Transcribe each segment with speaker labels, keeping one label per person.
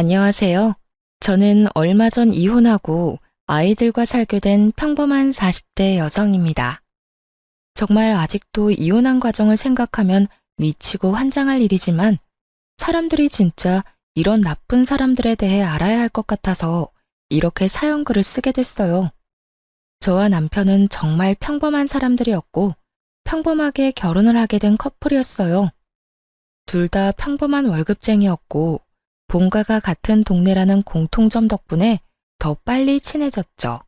Speaker 1: 안녕하세요. 저는 얼마 전 이혼하고 아이들과 살게 된 평범한 40대 여성입니다. 정말 아직도 이혼한 과정을 생각하면 미치고 환장할 일이지만 사람들이 진짜 이런 나쁜 사람들에 대해 알아야 할 것 같아서 이렇게 사연글을 쓰게 됐어요. 저와 남편은 정말 평범한 사람들이었고 평범하게 결혼을 하게 된 커플이었어요. 둘 다 평범한 월급쟁이였고 본가가 같은 동네라는 공통점 덕분에 더 빨리 친해졌죠.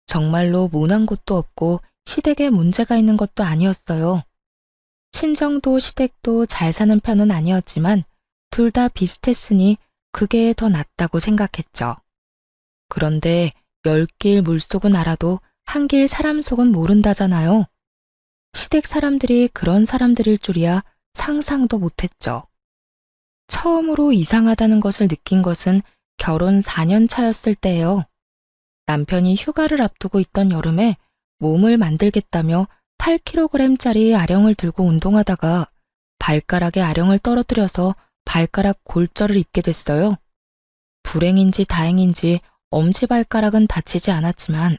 Speaker 1: 정말로 모난 곳도 없고 시댁에 문제가 있는 것도 아니었어요. 친정도 시댁도 잘 사는 편은 아니었지만 둘 다 비슷했으니 그게 더 낫다고 생각했죠. 그런데 열 길 물속은 알아도 한 길 사람 속은 모른다잖아요. 시댁 사람들이 그런 사람들일 줄이야 상상도 못했죠. 처음으로 이상하다는 것을 느낀 것은 결혼 4년 차였을 때예요. 남편이 휴가를 앞두고 있던 여름에 몸을 만들겠다며 8kg짜리 아령을 들고 운동하다가 발가락에 아령을 떨어뜨려서 발가락 골절을 입게 됐어요. 불행인지 다행인지 엄지발가락은 다치지 않았지만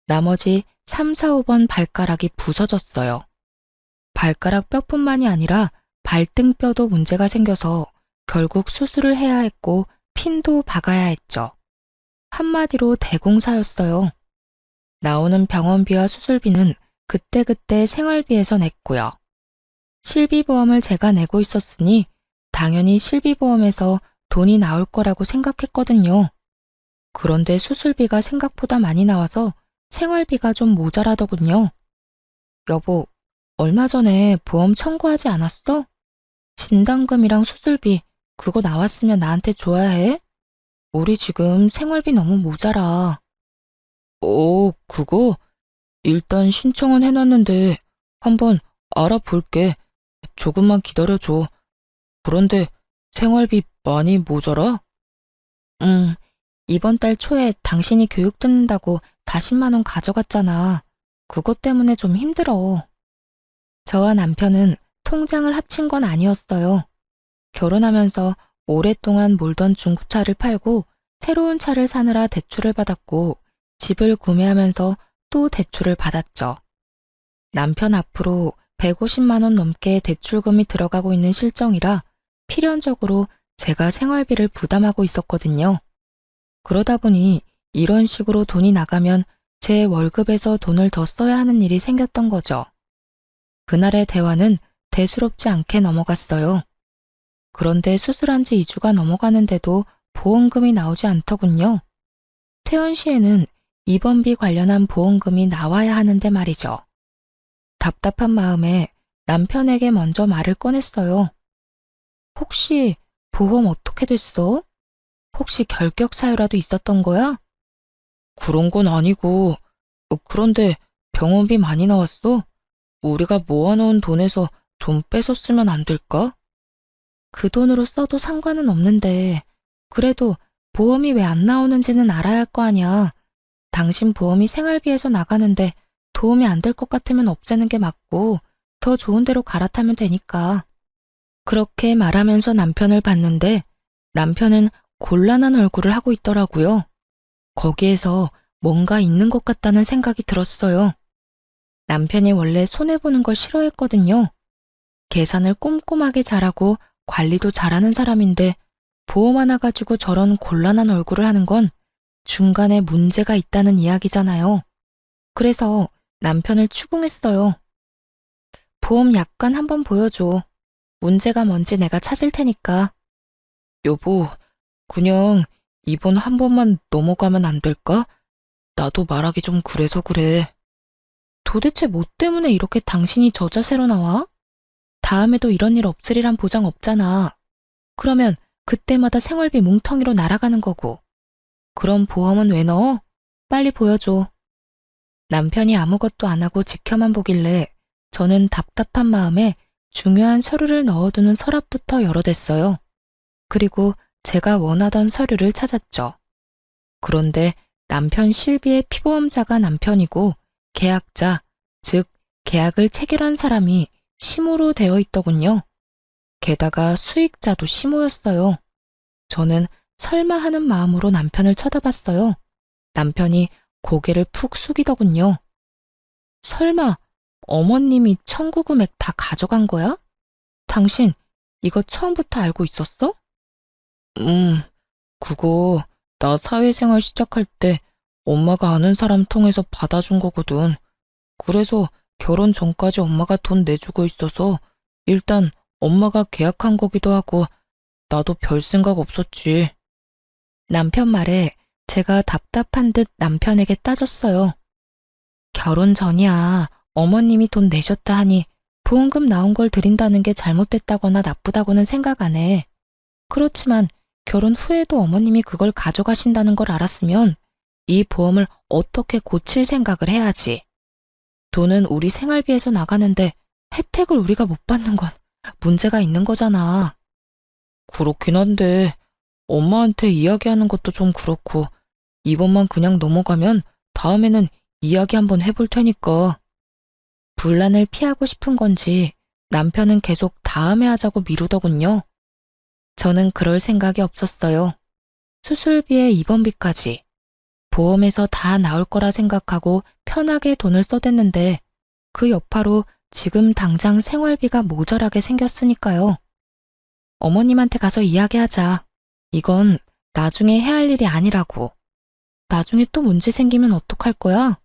Speaker 1: 나머지 3, 4, 5번 발가락이 부서졌어요. 발가락 뼈뿐만이 아니라 발등뼈도 문제가 생겨서 결국 수술을 해야 했고 핀도 박아야 했죠. 한마디로 대공사였어요. 나오는 병원비와 수술비는 그때그때 생활비에서 냈고요. 실비보험을 제가 내고 있었으니 당연히 실비보험에서 돈이 나올 거라고 생각했거든요. 그런데 수술비가 생각보다 많이 나와서 생활비가 좀 모자라더군요. 여보, 얼마 전에 보험 청구하지 않았어? 진단금이랑 수술비 그거 나왔으면 나한테 줘야 해? 우리 지금 생활비 너무 모자라. 그거? 일단 신청은 해놨는데 한번 알아볼게. 조금만 기다려줘. 그런데 생활비 많이 모자라? 응, 이번 달 초에 당신이 교육 듣는다고 40만 원 가져갔잖아. 그것 때문에 좀 힘들어. 저와 남편은 통장을 합친 건 아니었어요. 결혼하면서 오랫동안 몰던 중고차를 팔고 새로운 차를 사느라 대출을 받았고 집을 구매하면서 또 대출을 받았죠. 남편 앞으로 150만 원 넘게 대출금이 들어가고 있는 실정이라 필연적으로 제가 생활비를 부담하고 있었거든요. 그러다 보니 이런 식으로 돈이 나가면 제 월급에서 돈을 더 써야 하는 일이 생겼던 거죠. 그날의 대화는 대수롭지 않게 넘어갔어요. 그런데 수술한 지 2주가 넘어가는데도 보험금이 나오지 않더군요. 퇴원 시에는 입원비 관련한 보험금이 나와야 하는데 말이죠. 답답한 마음에 남편에게 먼저 말을 꺼냈어요. 혹시 보험 어떻게 됐어? 혹시 결격 사유라도 있었던 거야? 그런 건 아니고, 그런데 병원비 많이 나왔어? 우리가 모아놓은 돈에서 좀 뺏었으면 안 될까? 그 돈으로 써도 상관은 없는데 그래도 보험이 왜 안 나오는지는 알아야 할 거 아니야. 당신 보험이 생활비에서 나가는데 도움이 안 될 것 같으면 없애는 게 맞고 더 좋은 데로 갈아타면 되니까. 그렇게 말하면서 남편을 봤는데 남편은 곤란한 얼굴을 하고 있더라고요. 거기에서 뭔가 있는 것 같다는 생각이 들었어요. 남편이 원래 손해보는 걸 싫어했거든요. 계산을 꼼꼼하게 잘하고 관리도 잘하는 사람인데 보험 하나 가지고 저런 곤란한 얼굴을 하는 건 중간에 문제가 있다는 이야기잖아요. 그래서 남편을 추궁했어요. 보험 약관 한번 보여줘. 문제가 뭔지 내가 찾을 테니까. 여보, 그냥 이번 한 번만 넘어가면 안 될까? 나도 말하기 좀 그래서 그래. 도대체 뭐 때문에 이렇게 당신이 저 자세로 나와? 다음에도 이런 일 없으리란 보장 없잖아. 그러면 그때마다 생활비 뭉텅이로 날아가는 거고. 그럼 보험은 왜 넣어? 빨리 보여줘. 남편이 아무것도 안 하고 지켜만 보길래 저는 답답한 마음에 중요한 서류를 넣어두는 서랍부터 열어댔어요. 그리고 제가 원하던 서류를 찾았죠. 그런데 남편 실비의 피보험자가 남편이고 계약자, 즉 계약을 체결한 사람이 시모로 되어 있더군요. 게다가 수익자도 시모였어요. 저는 설마 하는 마음으로 남편을 쳐다봤어요. 남편이 고개를 푹 숙이더군요. 설마 어머님이 청구 금액 다 가져간 거야? 당신 이거 처음부터 알고 있었어? 그거 나 사회생활 시작할 때 엄마가 아는 사람 통해서 받아준 거거든. 그래서 결혼 전까지 엄마가 돈 내주고 있어서 일단 엄마가 계약한 거기도 하고 나도 별 생각 없었지. 남편 말에 제가 답답한 듯 남편에게 따졌어요. 결혼 전이야. 어머님이 돈 내셨다 하니 보험금 나온 걸 드린다는 게 잘못됐다거나 나쁘다고는 생각 안 해. 그렇지만 결혼 후에도 어머님이 그걸 가져가신다는 걸 알았으면 이 보험을 어떻게 고칠 생각을 해야지. 돈은 우리 생활비에서 나가는데 혜택을 우리가 못 받는 건 문제가 있는 거잖아. 그렇긴 한데 엄마한테 이야기하는 것도 좀 그렇고 이번만 그냥 넘어가면 다음에는 이야기 한번 해볼 테니까. 분란을 피하고 싶은 건지 남편은 계속 다음에 하자고 미루더군요. 저는 그럴 생각이 없었어요. 수술비에 입원비까지 보험에서 다 나올 거라 생각하고 편하게 돈을 써댔는데 그 여파로 지금 당장 생활비가 모자라게 생겼으니까요. 어머님한테 가서 이야기하자. 이건 나중에 해야 할 일이 아니라고. 나중에 또 문제 생기면 어떡할 거야?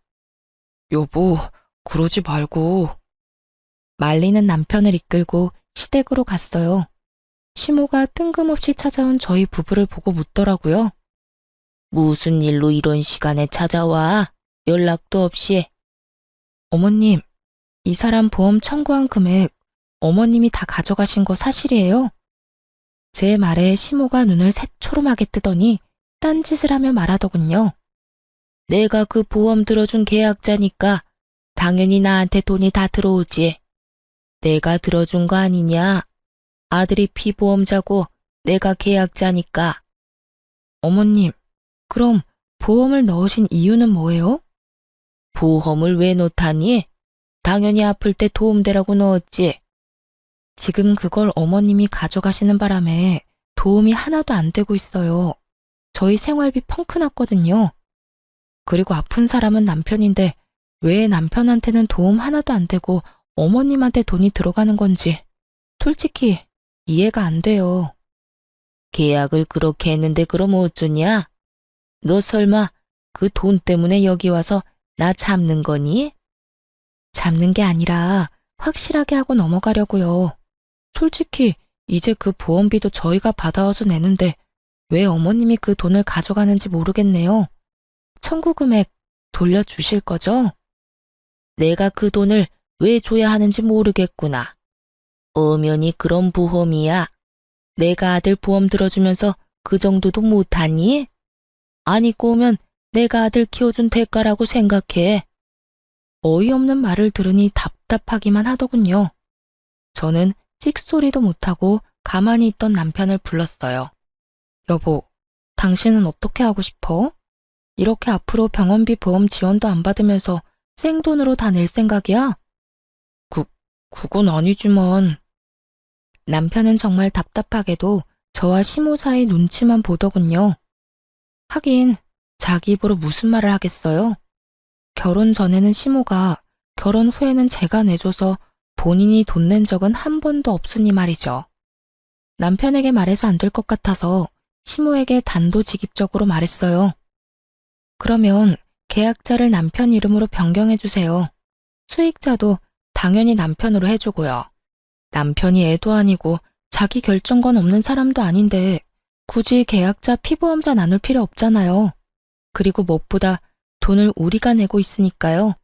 Speaker 1: 여보, 그러지 말고. 말리는 남편을 이끌고 시댁으로 갔어요. 시모가 뜬금없이 찾아온 저희 부부를 보고 묻더라고요. 무슨 일로 이런 시간에 찾아와? 연락도 없이. 어머님, 이 사람 보험 청구한 금액 어머님이 다 가져가신 거 사실이에요? 제 말에 시모가 눈을 새초롬하게 뜨더니 딴짓을 하며 말하더군요. 내가 그 보험 들어준 계약자니까 당연히 나한테 돈이 다 들어오지. 내가 들어준 거 아니냐? 아들이 피보험자고 내가 계약자니까. 어머님, 그럼 보험을 넣으신 이유는 뭐예요? 보험을 왜 넣다니? 당연히 아플 때 도움되라고 넣었지. 지금 그걸 어머님이 가져가시는 바람에 도움이 하나도 안 되고 있어요. 저희 생활비 펑크 났거든요. 그리고 아픈 사람은 남편인데 왜 남편한테는 도움 하나도 안 되고 어머님한테 돈이 들어가는 건지 솔직히 이해가 안 돼요. 계약을 그렇게 했는데 그럼 어쩌냐? 너 설마 그 돈 때문에 여기 와서 나 잡는 거니? 잡는 게 아니라 확실하게 하고 넘어가려고요. 솔직히 이제 그 보험비도 저희가 받아와서 내는데 왜 어머님이 그 돈을 가져가는지 모르겠네요. 청구 금액 돌려주실 거죠? 내가 그 돈을 왜 줘야 하는지 모르겠구나. 엄연히 그런 보험이야. 내가 아들 보험 들어주면서 그 정도도 못하니? 아니 꼬면 내가 아들 키워준 대가라고 생각해. 어이없는 말을 들으니 답답하기만 하더군요. 저는 찍소리도 못하고 가만히 있던 남편을 불렀어요. 여보, 당신은 어떻게 하고 싶어? 이렇게 앞으로 병원비 보험 지원도 안 받으면서 생돈으로 다 낼 생각이야? 그건 아니지만. 남편은 정말 답답하게도 저와 시모 사이 눈치만 보더군요. 하긴 자기 입으로 무슨 말을 하겠어요? 결혼 전에는 시모가, 결혼 후에는 제가 내줘서 본인이 돈 낸 적은 한 번도 없으니 말이죠. 남편에게 말해서 안 될 것 같아서 시모에게 단도직입적으로 말했어요. 그러면 계약자를 남편 이름으로 변경해주세요. 수익자도 당연히 남편으로 해주고요. 남편이 애도 아니고 자기 결정권 없는 사람도 아닌데 굳이 계약자 피보험자 나눌 필요 없잖아요. 그리고 무엇보다 돈을 우리가 내고 있으니까요.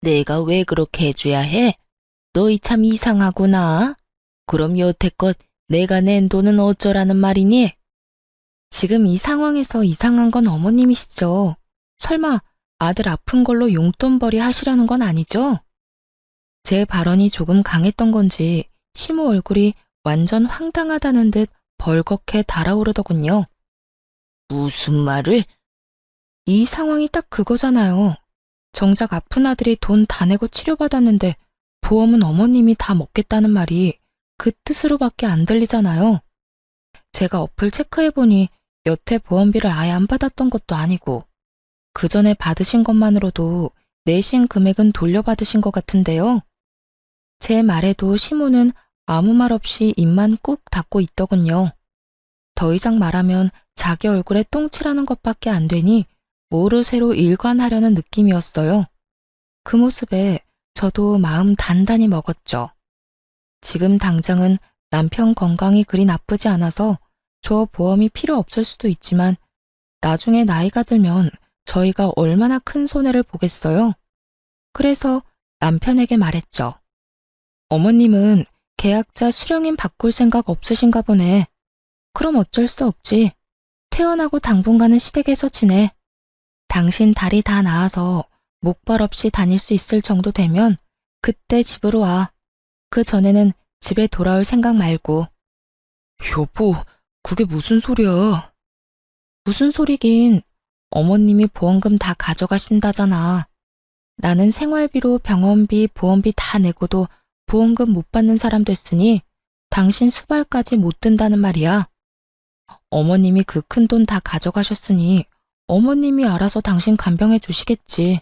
Speaker 1: 내가 왜 그렇게 해줘야 해? 너희 참 이상하구나. 그럼 여태껏 내가 낸 돈은 어쩌라는 말이니? 지금 이 상황에서 이상한 건 어머님이시죠. 설마 아들 아픈 걸로 용돈벌이 하시려는 건 아니죠? 제 발언이 조금 강했던 건지 시모 얼굴이 완전 황당하다는 듯 벌겋게 달아오르더군요. 무슨 말을? 이 상황이 딱 그거잖아요. 정작 아픈 아들이 돈 다 내고 치료받았는데 보험은 어머님이 다 먹겠다는 말이 그 뜻으로밖에 안 들리잖아요. 제가 어플 체크해보니 여태 보험비를 아예 안 받았던 것도 아니고 그 전에 받으신 것만으로도 내신 금액은 돌려받으신 것 같은데요. 제 말에도 시모는 아무 말 없이 입만 꾹 닫고 있더군요. 더 이상 말하면 자기 얼굴에 똥칠하는 것밖에 안 되니 모르쇠로 일관하려는 느낌이었어요. 그 모습에 저도 마음 단단히 먹었죠. 지금 당장은 남편 건강이 그리 나쁘지 않아서 저 보험이 필요 없을 수도 있지만 나중에 나이가 들면 저희가 얼마나 큰 손해를 보겠어요. 그래서 남편에게 말했죠. 어머님은 계약자 수령인 바꿀 생각 없으신가 보네. 그럼 어쩔 수 없지. 퇴원하고 당분간은 시댁에서 지내. 당신 다리 다 나아서 목발 없이 다닐 수 있을 정도 되면 그때 집으로 와. 그 전에는 집에 돌아올 생각 말고. 여보, 그게 무슨 소리야? 무슨 소리긴. 어머님이 보험금 다 가져가신다잖아. 나는 생활비로 병원비, 보험비 다 내고도 보험금 못 받는 사람 됐으니 당신 수발까지 못 든다는 말이야. 어머님이 그 큰 돈 다 가져가셨으니 어머님이 알아서 당신 간병해 주시겠지.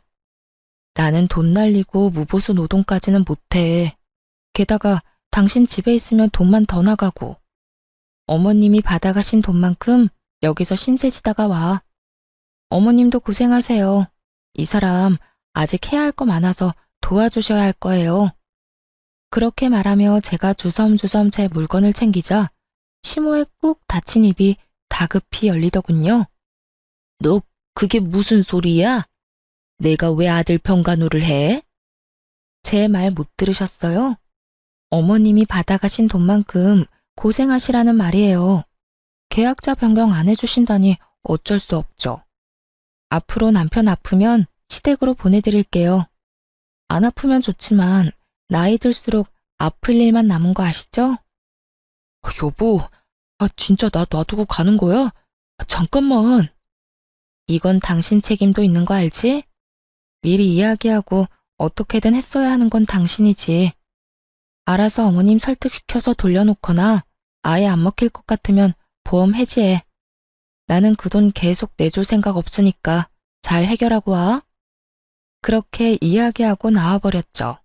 Speaker 1: 나는 돈 날리고 무보수 노동까지는 못해. 게다가 당신 집에 있으면 돈만 더 나가고. 어머님이 받아가신 돈만큼 여기서 신세지다가 와. 어머님도 고생하세요. 이 사람 아직 해야 할 거 많아서 도와주셔야 할 거예요. 그렇게 말하며 제가 주섬주섬 제 물건을 챙기자 시모의 꾹 닫힌 입이 다급히 열리더군요. 너 그게 무슨 소리야? 내가 왜 아들 병간호를 해? 제 말 못 들으셨어요? 어머님이 받아가신 돈만큼 고생하시라는 말이에요. 계약자 변경 안 해주신다니 어쩔 수 없죠. 앞으로 남편 아프면 시댁으로 보내드릴게요. 안 아프면 좋지만 나이 들수록 아플 일만 남은 거 아시죠? 여보, 진짜 나 놔두고 가는 거야? 잠깐만. 이건 당신 책임도 있는 거 알지? 미리 이야기하고 어떻게든 했어야 하는 건 당신이지. 알아서 어머님 설득시켜서 돌려놓거나 아예 안 먹힐 것 같으면 보험 해지해. 나는 그 돈 계속 내줄 생각 없으니까 잘 해결하고 와. 그렇게 이야기하고 나와버렸죠.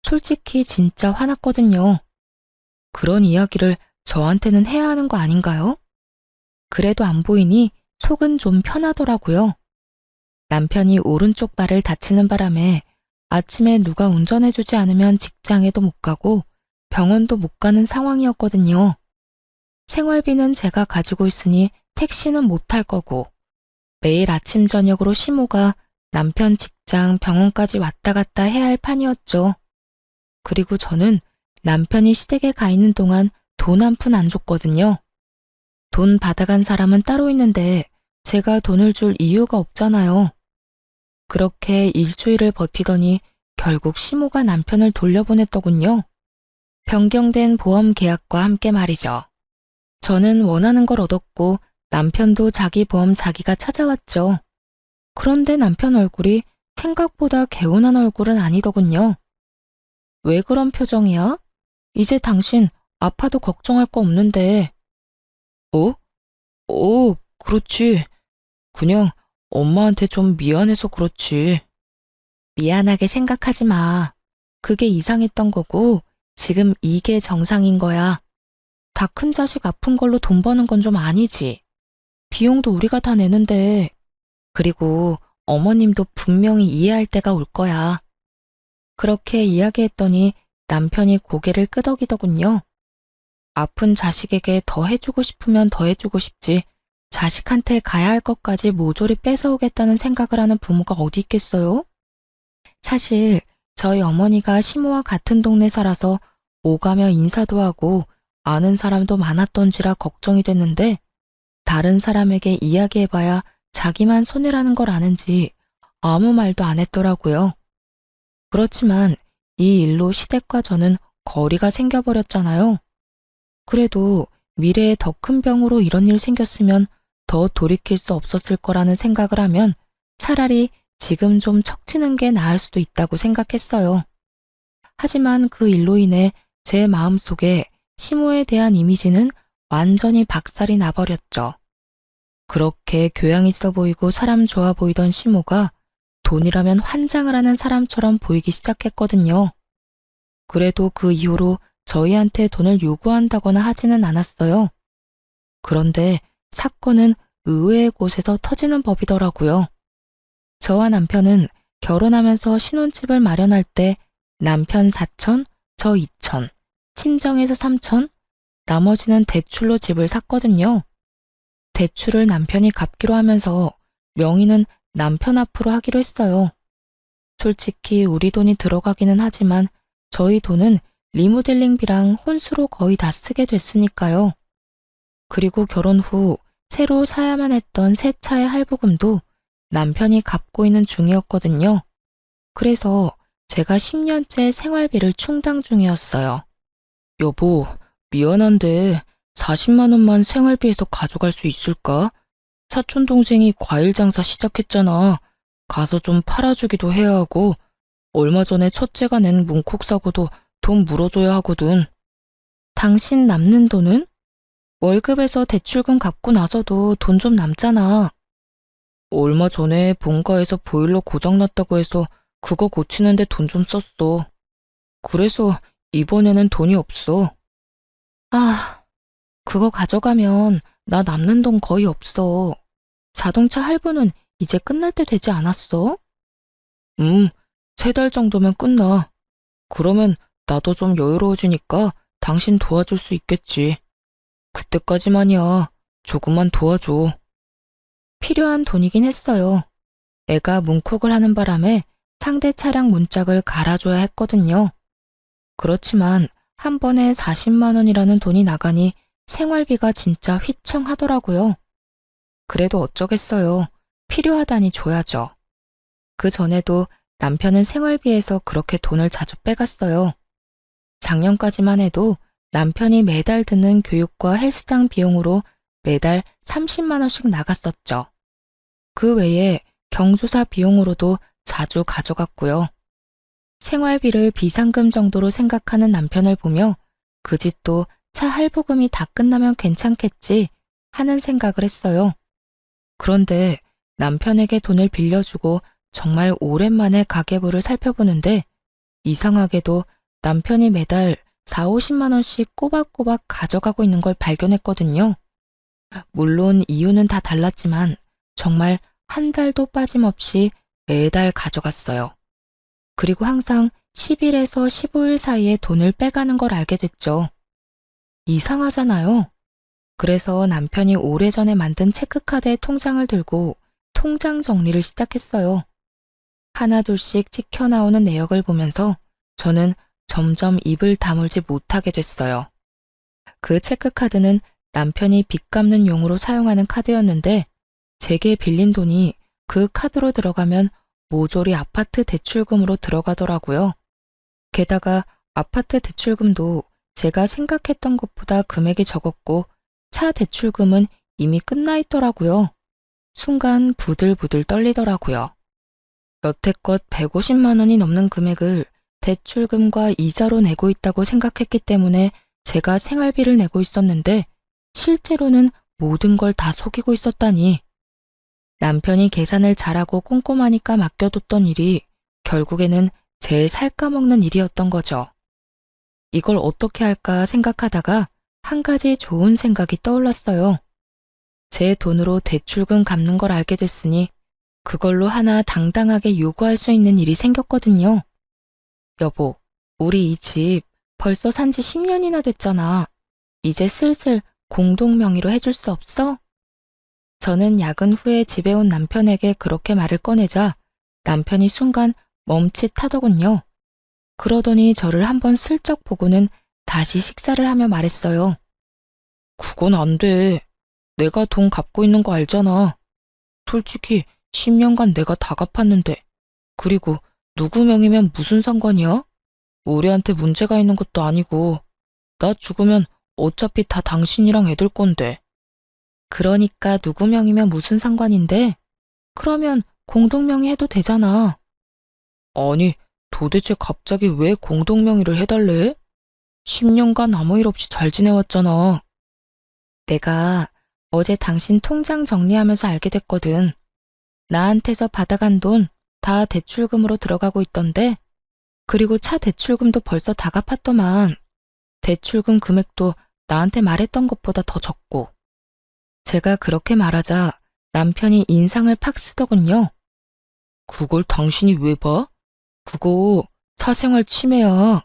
Speaker 1: 솔직히 진짜 화났거든요. 그런 이야기를 저한테는 해야 하는 거 아닌가요? 그래도 안 보이니 속은 좀 편하더라고요. 남편이 오른쪽 발을 다치는 바람에 아침에 누가 운전해주지 않으면 직장에도 못 가고 병원도 못 가는 상황이었거든요. 생활비는 제가 가지고 있으니 택시는 못 탈 거고 매일 아침 저녁으로 시모가 남편 직장 병원까지 왔다 갔다 해야 할 판이었죠. 그리고 저는 남편이 시댁에 가 있는 동안 돈 한 푼 안 줬거든요. 돈 받아간 사람은 따로 있는데 제가 돈을 줄 이유가 없잖아요. 그렇게 일주일을 버티더니 결국 시모가 남편을 돌려보냈더군요. 변경된 보험 계약과 함께 말이죠. 저는 원하는 걸 얻었고 남편도 자기 보험 자기가 찾아왔죠. 그런데 남편 얼굴이 생각보다 개운한 얼굴은 아니더군요. 왜 그런 표정이야? 이제 당신 아파도 걱정할 거 없는데. 어? 그렇지. 그냥 엄마한테 좀 미안해서 그렇지. 미안하게 생각하지 마. 그게 이상했던 거고 지금 이게 정상인 거야. 다 큰 자식 아픈 걸로 돈 버는 건 좀 아니지. 비용도 우리가 다 내는데. 그리고 어머님도 분명히 이해할 때가 올 거야. 그렇게 이야기했더니 남편이 고개를 끄덕이더군요. 아픈 자식에게 더 해주고 싶으면 더 해주고 싶지. 자식한테 가야 할 것까지 모조리 뺏어오겠다는 생각을 하는 부모가 어디 있겠어요? 사실 저희 어머니가 시모와 같은 동네 살아서 오가며 인사도 하고 아는 사람도 많았던지라 걱정이 됐는데 다른 사람에게 이야기해봐야 자기만 손해라는 걸 아는지 아무 말도 안 했더라고요. 그렇지만 이 일로 시댁과 저는 거리가 생겨버렸잖아요. 그래도 미래에 더 큰 병으로 이런 일 생겼으면 더 돌이킬 수 없었을 거라는 생각을 하면 차라리 지금 좀 척치는 게 나을 수도 있다고 생각했어요. 하지만 그 일로 인해 제 마음속에 시모에 대한 이미지는 완전히 박살이 나버렸죠. 그렇게 교양 있어 보이고 사람 좋아 보이던 시모가 돈이라면 환장을 하는 사람처럼 보이기 시작했거든요. 그래도 그 이후로 저희한테 돈을 요구한다거나 하지는 않았어요. 그런데 사건은 의외의 곳에서 터지는 법이더라고요. 저와 남편은 결혼하면서 신혼집을 마련할 때 남편 4천, 저 2천, 친정에서 3천, 나머지는 대출로 집을 샀거든요. 대출을 남편이 갚기로 하면서 명의는 남편 앞으로 하기로 했어요. 솔직히 우리 돈이 들어가기는 하지만 저희 돈은 리모델링비랑 혼수로 거의 다 쓰게 됐으니까요. 그리고 결혼 후 새로 사야만 했던 새 차의 할부금도 남편이 갚고 있는 중이었거든요. 그래서 제가 10년째 생활비를 충당 중이었어요. 여보, 미안한데 40만 원만 생활비에서 가져갈 수 있을까? 사촌 동생이 과일 장사 시작했잖아. 가서 좀 팔아주기도 해야 하고 얼마 전에 첫째가 낸 문콕 사고도 돈 물어줘야 하거든. 당신 남는 돈은? 월급에서 대출금 갚고 나서도 돈 좀 남잖아. 얼마 전에 본가에서 보일러 고장났다고 해서 그거 고치는데 돈 좀 썼어. 그래서 이번에는 돈이 없어. 아, 그거 가져가면 나 남는 돈 거의 없어. 자동차 할부는 이제 끝날 때 되지 않았어? 3달 정도면 끝나. 그러면 나도 좀 여유로워지니까 당신 도와줄 수 있겠지. 그때까지만이야. 조금만 도와줘. 필요한 돈이긴 했어요. 애가 문콕을 하는 바람에 상대 차량 문짝을 갈아줘야 했거든요. 그렇지만 한 번에 40만 원이라는 돈이 나가니 생활비가 진짜 휘청하더라고요. 그래도 어쩌겠어요. 필요하다니 줘야죠. 그 전에도 남편은 생활비에서 그렇게 돈을 자주 빼갔어요. 작년까지만 해도 남편이 매달 드는 교육과 헬스장 비용으로 매달 30만 원씩 나갔었죠. 그 외에 경조사 비용으로도 자주 가져갔고요. 생활비를 비상금 정도로 생각하는 남편을 보며 그 집도 차 할부금이 다 끝나면 괜찮겠지 하는 생각을 했어요. 그런데 남편에게 돈을 빌려주고 정말 오랜만에 가계부를 살펴보는데 이상하게도 남편이 매달 4, 50만 원씩 꼬박꼬박 가져가고 있는 걸 발견했거든요. 물론 이유는 다 달랐지만 정말 한 달도 빠짐없이 매달 가져갔어요. 그리고 항상 10일에서 15일 사이에 돈을 빼가는 걸 알게 됐죠. 이상하잖아요. 그래서 남편이 오래전에 만든 체크카드에 통장을 들고 통장 정리를 시작했어요. 하나둘씩 찍혀 나오는 내역을 보면서 저는 점점 입을 다물지 못하게 됐어요. 그 체크카드는 남편이 빚 갚는 용으로 사용하는 카드였는데 제게 빌린 돈이 그 카드로 들어가면 모조리 아파트 대출금으로 들어가더라고요. 게다가 아파트 대출금도 제가 생각했던 것보다 금액이 적었고 차 대출금은 이미 끝나 있더라고요. 순간 부들부들 떨리더라고요. 여태껏 150만 원이 넘는 금액을 대출금과 이자로 내고 있다고 생각했기 때문에 제가 생활비를 내고 있었는데 실제로는 모든 걸 다 속이고 있었다니. 남편이 계산을 잘하고 꼼꼼하니까 맡겨뒀던 일이 결국에는 제 살까먹는 일이었던 거죠. 이걸 어떻게 할까 생각하다가 한 가지 좋은 생각이 떠올랐어요. 제 돈으로 대출금 갚는 걸 알게 됐으니 그걸로 하나 당당하게 요구할 수 있는 일이 생겼거든요. 여보, 우리 이 집 벌써 산지 10년이나 됐잖아. 이제 슬슬 공동 명의로 해줄 수 없어? 저는 야근 후에 집에 온 남편에게 그렇게 말을 꺼내자 남편이 순간 멈칫하더군요. 그러더니 저를 한번 슬쩍 보고는 다시 식사를 하며 말했어요. 그건 안 돼. 내가 돈 갚고 있는 거 알잖아. 솔직히 10년간 내가 다 갚았는데. 그리고 누구 명의면 무슨 상관이야? 우리한테 문제가 있는 것도 아니고. 나 죽으면 어차피 다 당신이랑 애들 건데. 그러니까 누구 명의면 무슨 상관인데? 그러면 공동명의 해도 되잖아. 아니, 도대체 갑자기 왜 공동명의를 해달래? 10년간 아무 일 없이 잘 지내왔잖아. 내가 어제 당신 통장 정리하면서 알게 됐거든. 나한테서 받아간 돈 다 대출금으로 들어가고 있던데, 그리고 차 대출금도 벌써 다 갚았더만. 대출금 금액도 나한테 말했던 것보다 더 적고. 제가 그렇게 말하자 남편이 인상을 팍 쓰더군요. 그걸 당신이 왜 봐? 그거 사생활 침해야.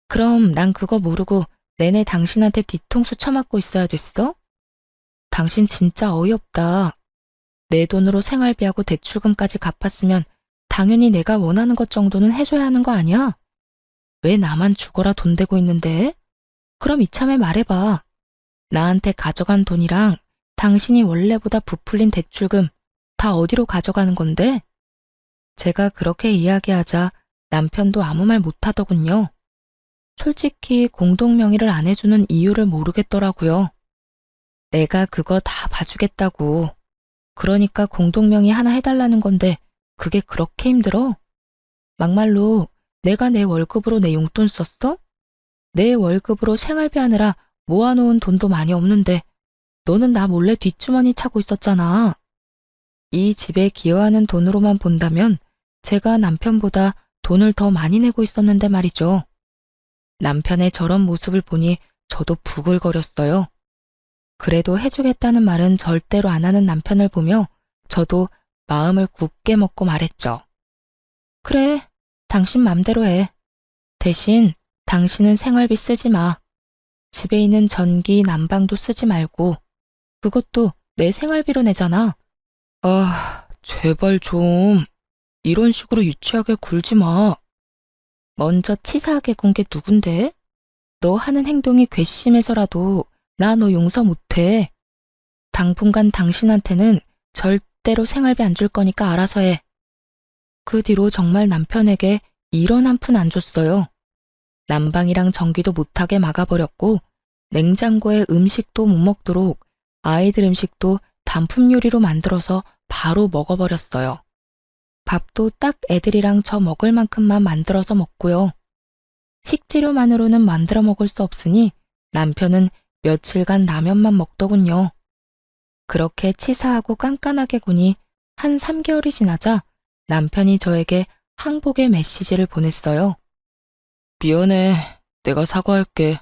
Speaker 1: 그럼 난 그거 모르고 내내 당신한테 뒤통수 쳐맞고 있어야 됐어? 당신 진짜 어이없다. 내 돈으로 생활비하고 대출금까지 갚았으면 당연히 내가 원하는 것 정도는 해줘야 하는 거 아니야? 왜 나만 죽어라 돈 대고 있는데? 그럼 이참에 말해봐. 나한테 가져간 돈이랑 당신이 원래보다 부풀린 대출금 다 어디로 가져가는 건데? 제가 그렇게 이야기하자 남편도 아무 말 못하더군요. 솔직히 공동명의를 안 해주는 이유를 모르겠더라고요. 내가 그거 다 봐주겠다고. 그러니까 공동명의 하나 해달라는 건데 그게 그렇게 힘들어? 막말로 내가 내 월급으로 내 용돈 썼어? 내 월급으로 생활비 하느라 모아놓은 돈도 많이 없는데 너는 나 몰래 뒷주머니 차고 있었잖아. 이 집에 기여하는 돈으로만 본다면 제가 남편보다 돈을 더 많이 내고 있었는데 말이죠. 남편의 저런 모습을 보니 저도 부글거렸어요. 그래도 해주겠다는 말은 절대로 안 하는 남편을 보며 저도 마음을 굳게 먹고 말했죠. 그래, 당신 맘대로 해. 대신 당신은 생활비 쓰지 마. 집에 있는 전기, 난방도 쓰지 말고. 그것도 내 생활비로 내잖아. 아, 제발 좀. 이런 식으로 유치하게 굴지 마. 먼저 치사하게 군 게 누군데? 너 하는 행동이 괘씸해서라도 나 너 용서 못해. 당분간 당신한테는 절대로 생활비 안 줄 거니까 알아서 해. 그 뒤로 정말 남편에게 1원 한 푼 안 줬어요. 난방이랑 전기도 못하게 막아버렸고 냉장고에 음식도 못 먹도록 아이들 음식도 단품 요리로 만들어서 바로 먹어버렸어요. 밥도 딱 애들이랑 저 먹을 만큼만 만들어서 먹고요. 식재료만으로는 만들어 먹을 수 없으니 남편은 며칠간 라면만 먹더군요. 그렇게 치사하고 깐깐하게 구니 한 3개월이 지나자 남편이 저에게 항복의 메시지를 보냈어요. 미안해. 내가 사과할게.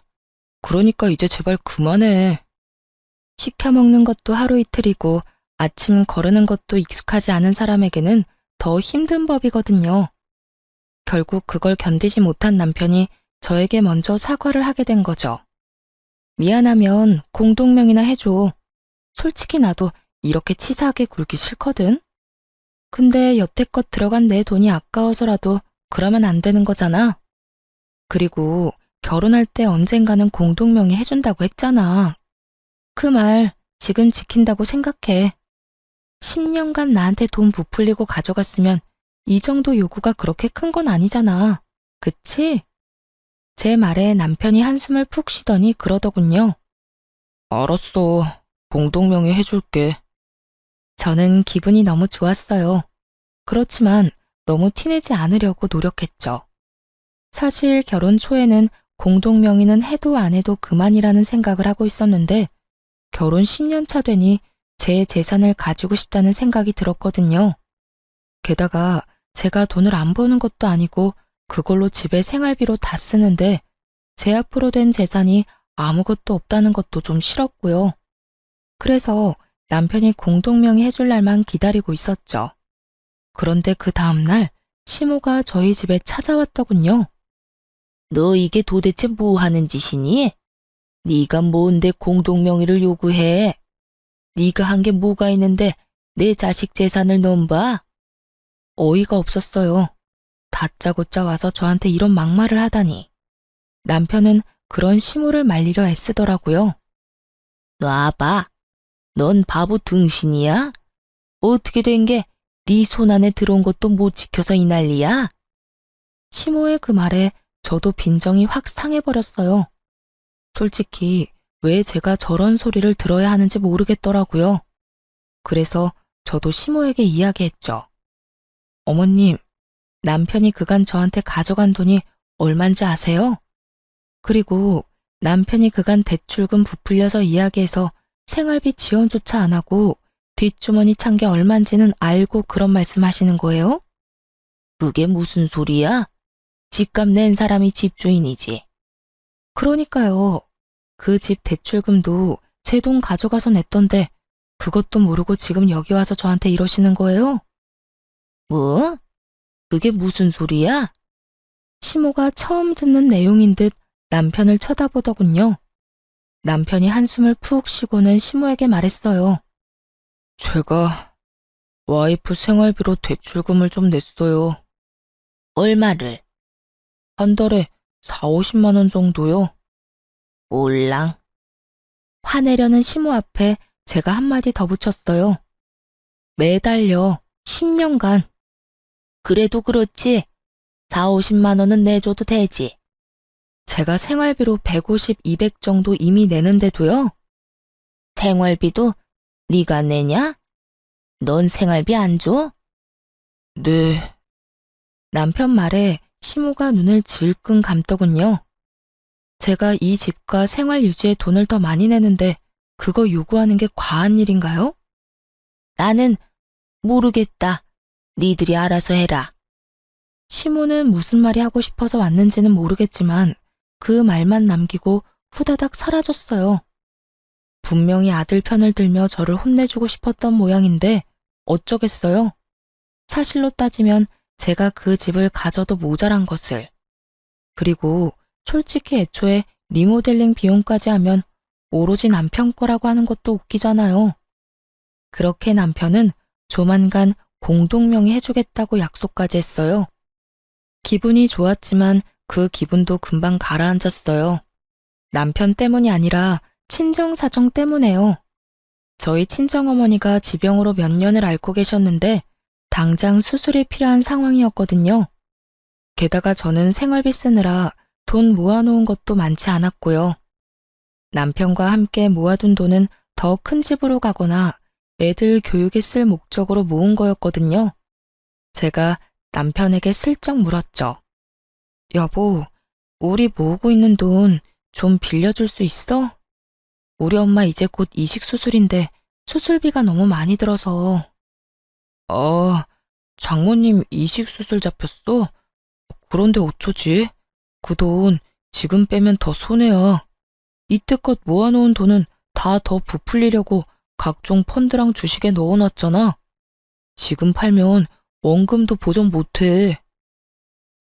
Speaker 1: 그러니까 이제 제발 그만해. 시켜 먹는 것도 하루 이틀이고 아침 거르는 것도 익숙하지 않은 사람에게는 더 힘든 법이거든요. 결국 그걸 견디지 못한 남편이 저에게 먼저 사과를 하게 된 거죠. 미안하면 공동명의나 해줘. 솔직히 나도 이렇게 치사하게 굴기 싫거든. 근데 여태껏 들어간 내 돈이 아까워서라도 그러면 안 되는 거잖아. 그리고 결혼할 때 언젠가는 공동명의 해준다고 했잖아. 그 말 지금 지킨다고 생각해. 10년간 나한테 돈 부풀리고 가져갔으면 이 정도 요구가 그렇게 큰 건 아니잖아. 그치? 제 말에 남편이 한숨을 푹 쉬더니 그러더군요. 알았어. 공동명의 해줄게. 저는 기분이 너무 좋았어요. 그렇지만 너무 티내지 않으려고 노력했죠. 사실 결혼 초에는 공동명의는 해도 안 해도 그만이라는 생각을 하고 있었는데 결혼 10년 차 되니 제 재산을 가지고 싶다는 생각이 들었거든요. 게다가 제가 돈을 안 버는 것도 아니고 그걸로 집에 생활비로 다 쓰는데 제 앞으로 된 재산이 아무것도 없다는 것도 좀 싫었고요. 그래서 남편이 공동명의 해줄 날만 기다리고 있었죠. 그런데 그 다음날 시모가 저희 집에 찾아왔더군요. 너 이게 도대체 뭐 하는 짓이니? 네가 뭔데 공동명의를 요구해? 네가 한 게 뭐가 있는데 내 자식 재산을 넘봐? 어이가 없었어요. 다짜고짜 와서 저한테 이런 막말을 하다니. 남편은 그런 시모를 말리려 애쓰더라고요. 놔봐. 넌 바보 등신이야? 어떻게 된 게 네 손 안에 들어온 것도 못 지켜서 이 난리야? 시모의 그 말에 저도 빈정이 확 상해버렸어요. 솔직히 왜 제가 저런 소리를 들어야 하는지 모르겠더라고요. 그래서 저도 시모에게 이야기했죠. 어머님, 남편이 그간 저한테 가져간 돈이 얼만지 아세요? 그리고 남편이 그간 대출금 부풀려서 이야기해서 생활비 지원조차 안 하고 뒷주머니 찬 게 얼만지는 알고 그런 말씀 하시는 거예요? 그게 무슨 소리야? 집값 낸 사람이 집주인이지. 그러니까요. 그 집 대출금도 제 돈 가져가서 냈던데 그것도 모르고 지금 여기 와서 저한테 이러시는 거예요? 뭐? 그게 무슨 소리야? 시모가 처음 듣는 내용인 듯 남편을 쳐다보더군요. 남편이 한숨을 푹 쉬고는 시모에게 말했어요. 제가 와이프 생활비로 대출금을 좀 냈어요. 얼마를? 한 달에 4, 50만 원 정도요. 올랑. 화내려는 시모 앞에 제가 한마디 더 붙였어요. 매달요. 10년간. 그래도 그렇지. 4, 50만 원은 내줘도 되지. 제가 생활비로 150, 200 정도 이미 내는데도요. 생활비도 네가 내냐? 넌 생활비 안 줘? 네. 남편 말에 시모가 눈을 질끈 감더군요. 제가 이 집과 생활 유지에 돈을 더 많이 내는데 그거 요구하는 게 과한 일인가요? 나는 모르겠다. 니들이 알아서 해라. 시모는 무슨 말이 하고 싶어서 왔는지는 모르겠지만 그 말만 남기고 후다닥 사라졌어요. 분명히 아들 편을 들며 저를 혼내주고 싶었던 모양인데 어쩌겠어요. 사실로 따지면 제가 그 집을 가져도 모자란 것을. 그리고 솔직히 애초에 리모델링 비용까지 하면 오로지 남편 거라고 하는 것도 웃기잖아요. 그렇게 남편은 조만간 공동명의 해주겠다고 약속까지 했어요. 기분이 좋았지만 그 기분도 금방 가라앉았어요. 남편 때문이 아니라 친정 사정 때문에요. 저희 친정어머니가 지병으로 몇 년을 앓고 계셨는데 당장 수술이 필요한 상황이었거든요. 게다가 저는 생활비 쓰느라 돈 모아놓은 것도 많지 않았고요. 남편과 함께 모아둔 돈은 더 큰 집으로 가거나 애들 교육에 쓸 목적으로 모은 거였거든요. 제가 남편에게 슬쩍 물었죠. 여보, 우리 모으고 있는 돈 좀 빌려줄 수 있어? 우리 엄마 이제 곧 이식 수술인데 수술비가 너무 많이 들어서. 장모님 이식 수술 잡혔어? 그런데 어쩌지? 그 돈 지금 빼면 더 손해야. 이때껏 모아놓은 돈은 다 더 부풀리려고 각종 펀드랑 주식에 넣어놨잖아. 지금 팔면 원금도 보전 못해.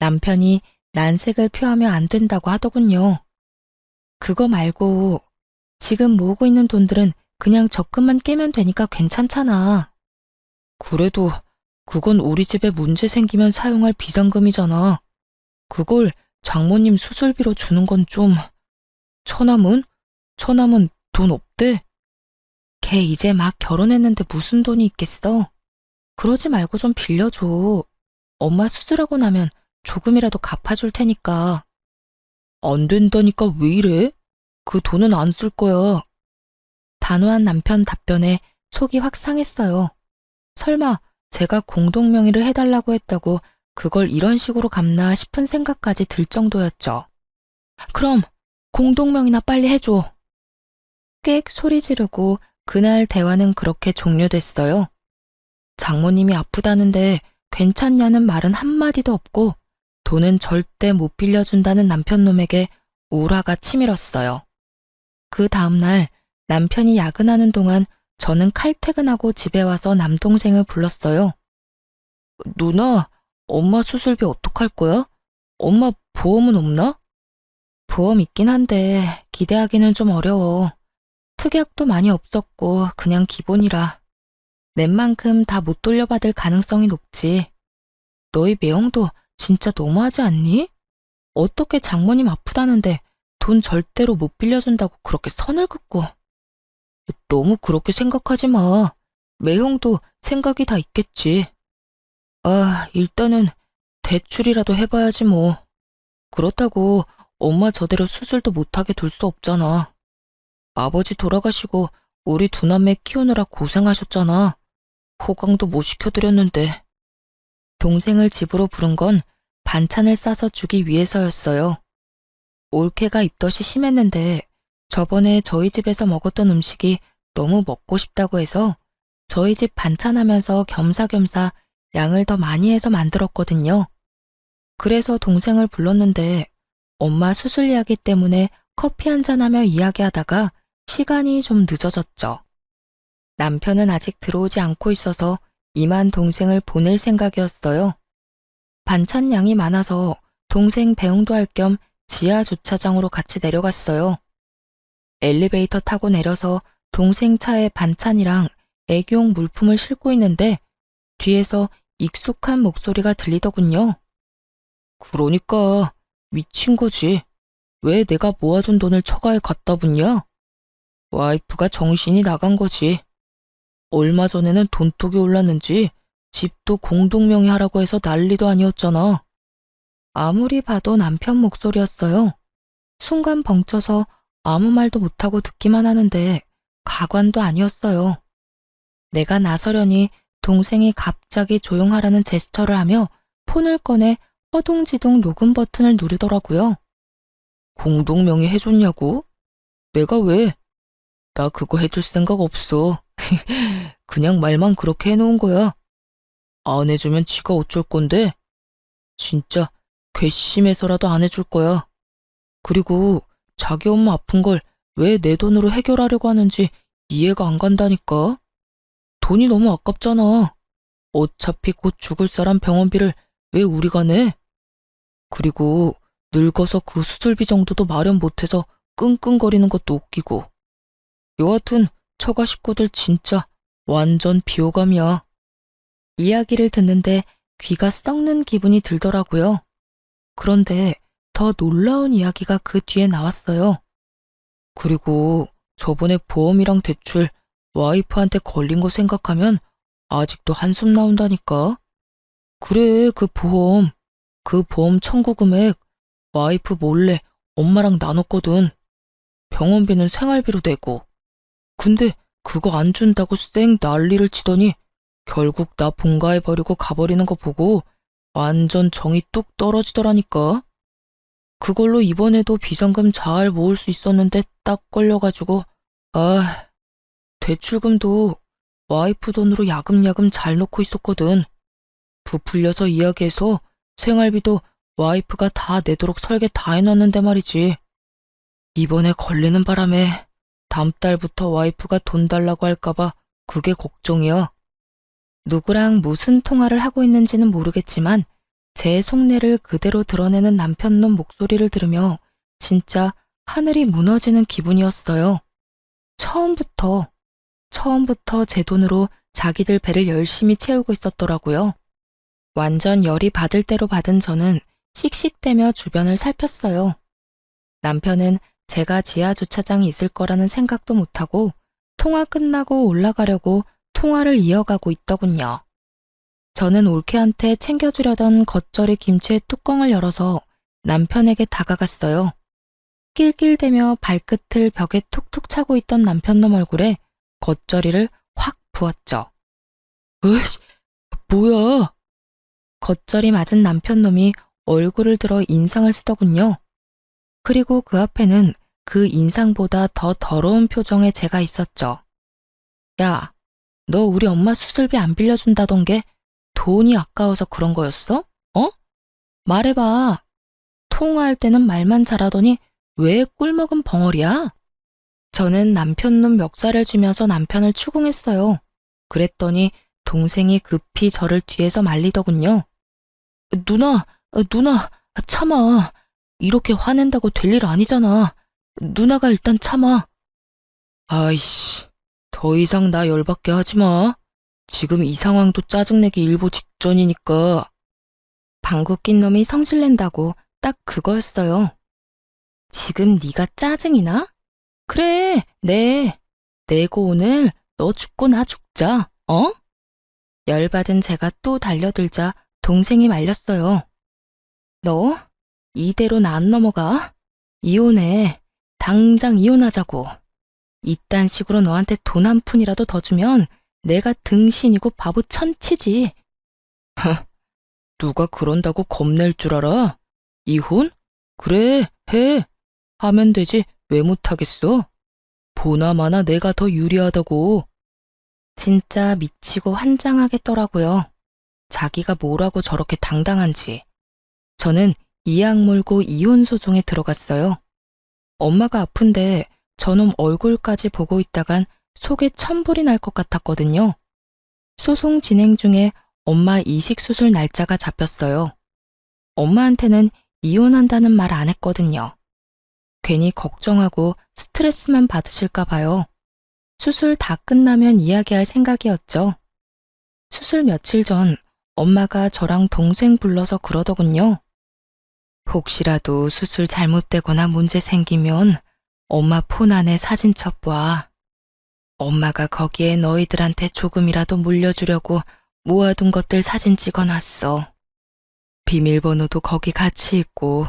Speaker 1: 남편이 난색을 표하며 안 된다고 하더군요. 그거 말고 지금 모으고 있는 돈들은 그냥 적금만 깨면 되니까 괜찮잖아. 그래도 그건 우리 집에 문제 생기면 사용할 비상금이잖아. 그걸 장모님 수술비로 주는 건 좀... 처남은? 처남은 돈 없대? 걔 이제 막 결혼했는데 무슨 돈이 있겠어? 그러지 말고 좀 빌려줘. 엄마 수술하고 나면 조금이라도 갚아줄 테니까. 안 된다니까 왜 이래? 그 돈은 안 쓸 거야. 단호한 남편 답변에 속이 확 상했어요. 설마 제가 공동명의를 해달라고 했다고 그걸 이런 식으로 갚나 싶은 생각까지 들 정도였죠. 그럼 공동명의나 빨리 해줘. 꽥 소리 지르고 그날 대화는 그렇게 종료됐어요. 장모님이 아프다는데 괜찮냐는 말은 한마디도 없고 돈은 절대 못 빌려준다는 남편놈에게 우라가 치밀었어요. 그 다음날 남편이 야근하는 동안 저는 칼퇴근하고 집에 와서 남동생을 불렀어요. 누나, 엄마 수술비 어떡할 거야? 엄마 보험은 없나? 보험 있긴 한데 기대하기는 좀 어려워. 특약도 많이 없었고 그냥 기본이라. 낸 만큼 다 못 돌려받을 가능성이 높지. 너희 매형도 진짜 너무하지 않니? 어떻게 장모님 아프다는데 돈 절대로 못 빌려준다고 그렇게 선을 긋고. 너무 그렇게 생각하지 마. 매형도 생각이 다 있겠지. 일단은 대출이라도 해봐야지 뭐. 그렇다고 엄마 저대로 수술도 못하게 둘 수 없잖아. 아버지 돌아가시고 우리 두 남매 키우느라 고생하셨잖아. 호강도 못 시켜드렸는데. 동생을 집으로 부른 건 반찬을 싸서 주기 위해서였어요. 올케가 입덧이 심했는데 저번에 저희 집에서 먹었던 음식이 너무 먹고 싶다고 해서 저희 집 반찬하면서 겸사겸사 양을 더 많이 해서 만들었거든요. 그래서 동생을 불렀는데 엄마 수술 이야기 때문에 커피 한잔하며 이야기하다가 시간이 좀 늦어졌죠. 남편은 아직 들어오지 않고 있어서 이만 동생을 보낼 생각이었어요. 반찬 양이 많아서 동생 배웅도 할 겸 지하 주차장으로 같이 내려갔어요. 엘리베이터 타고 내려서 동생 차에 반찬이랑 애기용 물품을 싣고 있는데 뒤에서 익숙한 목소리가 들리더군요. 그러니까 미친 거지. 왜 내가 모아둔 돈을 처가에 갖다 붓냐? 와이프가 정신이 나간 거지. 얼마 전에는 돈독이 올랐는지 집도 공동명의하라고 해서 난리도 아니었잖아. 아무리 봐도 남편 목소리였어요. 순간 벙쪄서 아무 말도 못하고 듣기만 하는데 가관도 아니었어요. 내가 나서려니 동생이 갑자기 조용하라는 제스처를 하며 폰을 꺼내 허둥지둥 녹음 버튼을 누르더라고요. 공동명의 해줬냐고? 내가 왜? 나 그거 해줄 생각 없어. 그냥 말만 그렇게 해놓은 거야. 안 해주면 지가 어쩔 건데? 진짜 괘씸해서라도 안 해줄 거야. 그리고 자기 엄마 아픈 걸 왜 내 돈으로 해결하려고 하는지 이해가 안 간다니까. 돈이 너무 아깝잖아. 어차피 곧 죽을 사람 병원비를 왜 우리가 내? 그리고 늙어서 그 수술비 정도도 마련 못해서 끙끙거리는 것도 웃기고. 여하튼 처가 식구들 진짜 완전 비호감이야. 이야기를 듣는데 귀가 썩는 기분이 들더라고요. 그런데 더 놀라운 이야기가 그 뒤에 나왔어요. 그리고 저번에 보험이랑 대출 와이프한테 걸린 거 생각하면 아직도 한숨 나온다니까. 그래, 그 보험 청구 금액 와이프 몰래 엄마랑 나눴거든. 병원비는 생활비로 내고. 근데 그거 안 준다고 쌩 난리를 치더니 결국 나 본가해버리고 가버리는 거 보고 완전 정이 뚝 떨어지더라니까. 그걸로 이번에도 비상금 잘 모을 수 있었는데 딱 걸려가지고 대출금도 와이프 돈으로 야금야금 잘 넣고 있었거든. 부풀려서 이야기해서 생활비도 와이프가 다 내도록 설계 다 해놨는데 말이지. 이번에 걸리는 바람에 다음 달부터 와이프가 돈 달라고 할까봐 그게 걱정이야. 누구랑 무슨 통화를 하고 있는지는 모르겠지만 제 속내를 그대로 드러내는 남편놈 목소리를 들으며 진짜 하늘이 무너지는 기분이었어요. 처음부터 제 돈으로 자기들 배를 열심히 채우고 있었더라고요. 완전 열이 받을 대로 받은 저는 씩씩대며 주변을 살폈어요. 남편은 제가 지하 주차장에 있을 거라는 생각도 못하고 통화 끝나고 올라가려고 통화를 이어가고 있더군요. 저는 올케한테 챙겨주려던 겉절이 김치의 뚜껑을 열어서 남편에게 다가갔어요. 낄낄대며 발끝을 벽에 툭툭 차고 있던 남편놈 얼굴에 겉절이를 확 부었죠. 으이씨, 뭐야? 겉절이 맞은 남편놈이 얼굴을 들어 인상을 쓰더군요. 그리고 그 앞에는 그 인상보다 더 더러운 표정의 제가 있었죠. 야, 너 우리 엄마 수술비 안 빌려준다던 게 돈이 아까워서 그런 거였어? 어? 말해봐. 통화할 때는 말만 잘하더니 왜 꿀먹은 벙어리야? 저는 남편놈 멱살을 쥐면서 남편을 추궁했어요. 그랬더니 동생이 급히 저를 뒤에서 말리더군요. 누나, 참아. 이렇게 화낸다고 될 일 아니잖아. 누나가 일단 참아. 아이씨, 더 이상 나 열받게 하지 마. 지금 이 상황도 짜증내기 일보 직전이니까. 방구 낀 놈이 성질낸다고 딱 그거였어요. 지금 네가 짜증이 나? 그래, 내고 오늘 너 죽고 나 죽자, 어? 열받은 제가 또 달려들자 동생이 말렸어요. 너 이대로 나 안 넘어가? 이혼해. 당장 이혼하자고. 이딴 식으로 너한테 돈 한 푼이라도 더 주면 내가 등신이고 바보 천치지. 누가 그런다고 겁낼 줄 알아? 이혼? 그래, 해. 하면 되지 왜 못하겠어? 보나마나 내가 더 유리하다고. 진짜 미치고 환장하겠더라고요. 자기가 뭐라고 저렇게 당당한지. 저는 이악 물고 이혼 소송에 들어갔어요. 엄마가 아픈데 저놈 얼굴까지 보고 있다간 속에 천불이 날 것 같았거든요. 소송 진행 중에 엄마 이식 수술 날짜가 잡혔어요. 엄마한테는 이혼한다는 말 안 했거든요. 괜히 걱정하고 스트레스만 받으실까 봐요. 수술 다 끝나면 이야기할 생각이었죠. 수술 며칠 전 엄마가 저랑 동생 불러서 그러더군요. 혹시라도 수술 잘못되거나 문제 생기면 엄마 폰 안에 사진 첩봐. 엄마가 거기에 너희들한테 조금이라도 물려주려고 모아둔 것들 사진 찍어놨어. 비밀번호도 거기 같이 있고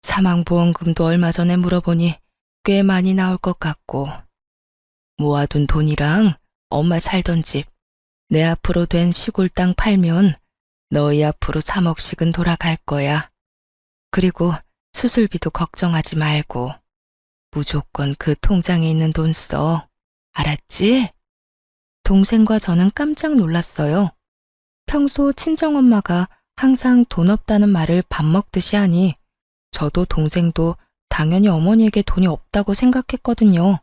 Speaker 1: 사망보험금도 얼마 전에 물어보니 꽤 많이 나올 것 같고 모아둔 돈이랑 엄마 살던 집, 내 앞으로 된 시골 땅 팔면 너희 앞으로 3억씩은 돌아갈 거야. 그리고 수술비도 걱정하지 말고 무조건 그 통장에 있는 돈 써. 알았지? 동생과 저는 깜짝 놀랐어요. 평소 친정엄마가 항상 돈 없다는 말을 밥 먹듯이 하니 저도 동생도 당연히 어머니에게 돈이 없다고 생각했거든요.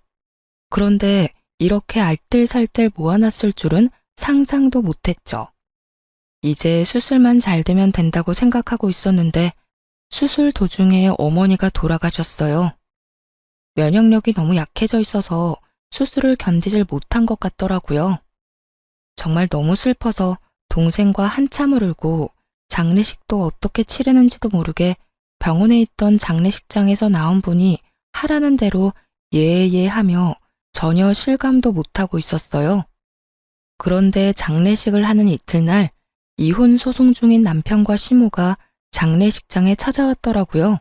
Speaker 1: 그런데 이렇게 알뜰살뜰 모아놨을 줄은 상상도 못했죠. 이제 수술만 잘 되면 된다고 생각하고 있었는데 수술 도중에 어머니가 돌아가셨어요. 면역력이 너무 약해져 있어서 수술을 견디질 못한 것 같더라고요. 정말 너무 슬퍼서 동생과 한참을 울고 장례식도 어떻게 치르는지도 모르게 병원에 있던 장례식장에서 나온 분이 하라는 대로 예예 하며 전혀 실감도 못하고 있었어요. 그런데 장례식을 하는 이틀날 이혼 소송 중인 남편과 시모가 장례식장에 찾아왔더라고요.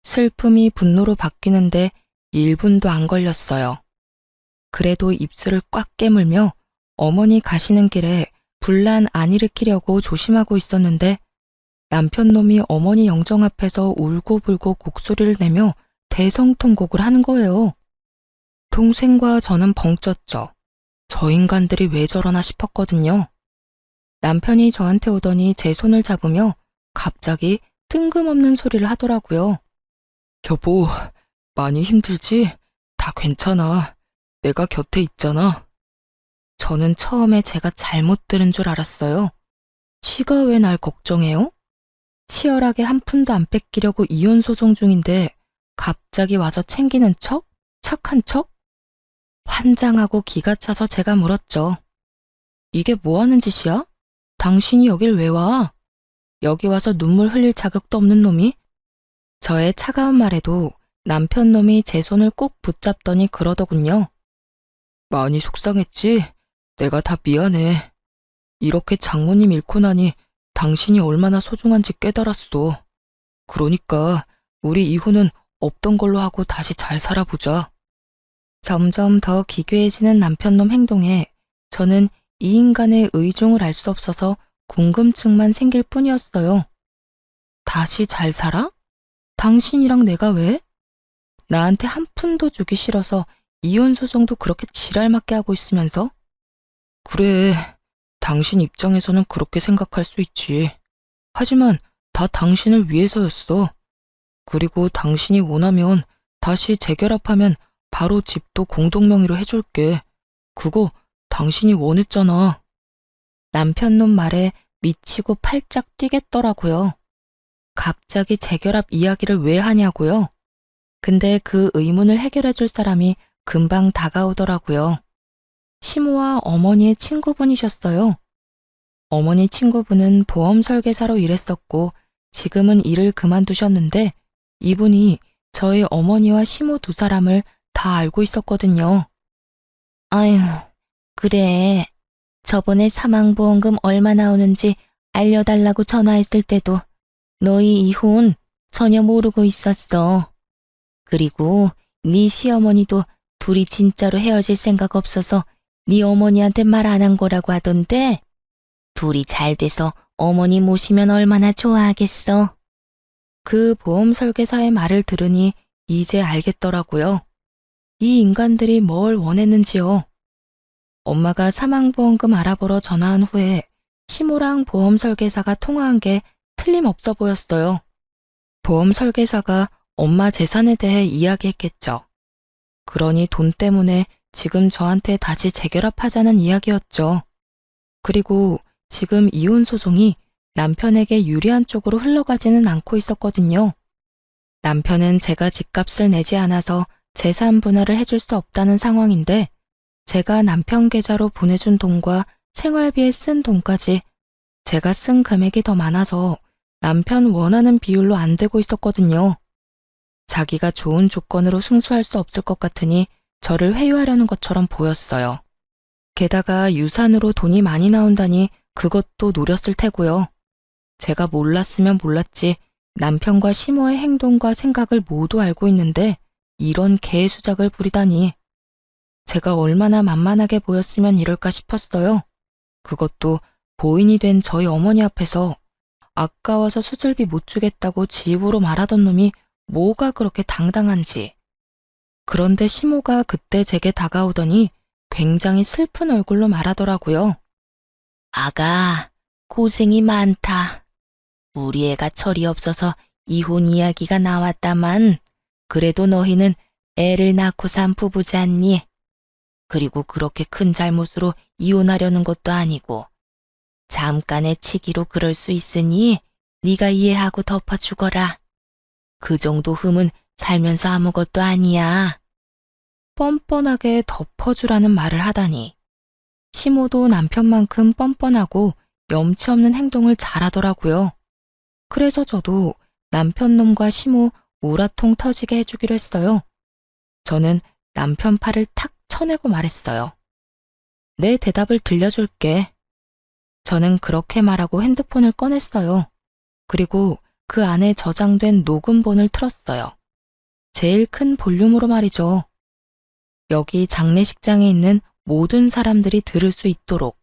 Speaker 1: 슬픔이 분노로 바뀌는데 1분도 안 걸렸어요. 그래도 입술을 꽉 깨물며 어머니 가시는 길에 분란 안 일으키려고 조심하고 있었는데 남편 놈이 어머니 영정 앞에서 울고불고 곡소리를 내며 대성통곡을 하는 거예요. 동생과 저는 벙쪘죠. 저 인간들이 왜 저러나 싶었거든요. 남편이 저한테 오더니 제 손을 잡으며 갑자기 뜬금없는 소리를 하더라고요. 여보, 많이 힘들지? 다 괜찮아. 내가 곁에 있잖아. 저는 처음에 제가 잘못 들은 줄 알았어요. 지가 왜 날 걱정해요? 치열하게 한 푼도 안 뺏기려고 이혼 소송 중인데 갑자기 와서 챙기는 척? 착한 척? 환장하고 기가 차서 제가 물었죠. 이게 뭐 하는 짓이야? 당신이 여길 왜 와? 여기 와서 눈물 흘릴 자격도 없는 놈이? 저의 차가운 말에도 남편 놈이 제 손을 꼭 붙잡더니 그러더군요. 많이 속상했지? 내가 다 미안해. 이렇게 장모님 잃고 나니 당신이 얼마나 소중한지 깨달았어. 그러니까 우리 이혼은 없던 걸로 하고 다시 잘 살아보자. 점점 더 기괴해지는 남편놈 행동에 저는 이 인간의 의중을 알 수 없어서 궁금증만 생길 뿐이었어요. 다시 잘 살아? 당신이랑 내가 왜? 나한테 한 푼도 주기 싫어서 이혼 소송도 그렇게 지랄맞게 하고 있으면서? 그래, 당신 입장에서는 그렇게 생각할 수 있지. 하지만 다 당신을 위해서였어. 그리고 당신이 원하면 다시 재결합하면 바로 집도 공동명의로 해줄게. 그거 당신이 원했잖아. 남편놈 말에 미치고 팔짝 뛰겠더라고요. 갑자기 재결합 이야기를 왜 하냐고요? 근데 그 의문을 해결해 줄 사람이 금방 다가오더라고요. 시모와 어머니의 친구분이셨어요. 어머니 친구분은 보험 설계사로 일했었고 지금은 일을 그만두셨는데 이분이 저희 어머니와 시모 두 사람을 다 알고 있었거든요. 아휴, 그래. 저번에 사망보험금 얼마 나오는지 알려달라고 전화했을 때도 너희 이혼 전혀 모르고 있었어. 그리고 네 시어머니도 둘이 진짜로 헤어질 생각 없어서 네 어머니한테 말 안 한 거라고 하던데 둘이 잘 돼서 어머니 모시면 얼마나 좋아하겠어. 그 보험 설계사의 말을 들으니 이제 알겠더라고요. 이 인간들이 뭘 원했는지요. 엄마가 사망보험금 알아보러 전화한 후에 시모랑 보험 설계사가 통화한 게 틀림없어 보였어요. 보험 설계사가 엄마 재산에 대해 이야기했겠죠. 그러니 돈 때문에 지금 저한테 다시 재결합하자는 이야기였죠. 그리고 지금 이혼 소송이 남편에게 유리한 쪽으로 흘러가지는 않고 있었거든요. 남편은 제가 집값을 내지 않아서 재산 분할을 해줄 수 없다는 상황인데 제가 남편 계좌로 보내준 돈과 생활비에 쓴 돈까지 제가 쓴 금액이 더 많아서 남편 원하는 비율로 안 되고 있었거든요. 자기가 좋은 조건으로 승소할 수 없을 것 같으니 저를 회유하려는 것처럼 보였어요. 게다가 유산으로 돈이 많이 나온다니 그것도 노렸을 테고요. 제가 몰랐으면 몰랐지 남편과 시모의 행동과 생각을 모두 알고 있는데 이런 개수작을 부리다니. 제가 얼마나 만만하게 보였으면 이럴까 싶었어요. 그것도 보인이 된 저희 어머니 앞에서 아까워서 수술비 못 주겠다고 지 입으로 말하던 놈이 뭐가 그렇게 당당한지. 그런데 시모가 그때 제게 다가오더니 굉장히 슬픈 얼굴로 말하더라고요. 아가, 고생이 많다. 우리 애가 철이 없어서 이혼 이야기가 나왔다만 그래도 너희는 애를 낳고 산 부부잖니. 그리고 그렇게 큰 잘못으로 이혼하려는 것도 아니고 잠깐의 치기로 그럴 수 있으니 네가 이해하고 덮어주거라. 그 정도 흠은 살면서 아무것도 아니야. 뻔뻔하게 덮어주라는 말을 하다니. 시모도 남편만큼 뻔뻔하고 염치 없는 행동을 잘하더라고요. 그래서 저도 남편 놈과 시모 우라통 터지게 해주기로 했어요. 저는 남편 팔을 탁 쳐내고 말했어요. 내 대답을 들려줄게. 저는 그렇게 말하고 핸드폰을 꺼냈어요. 그리고 그 안에 저장된 녹음본을 틀었어요. 제일 큰 볼륨으로 말이죠. 여기 장례식장에 있는 모든 사람들이 들을 수 있도록.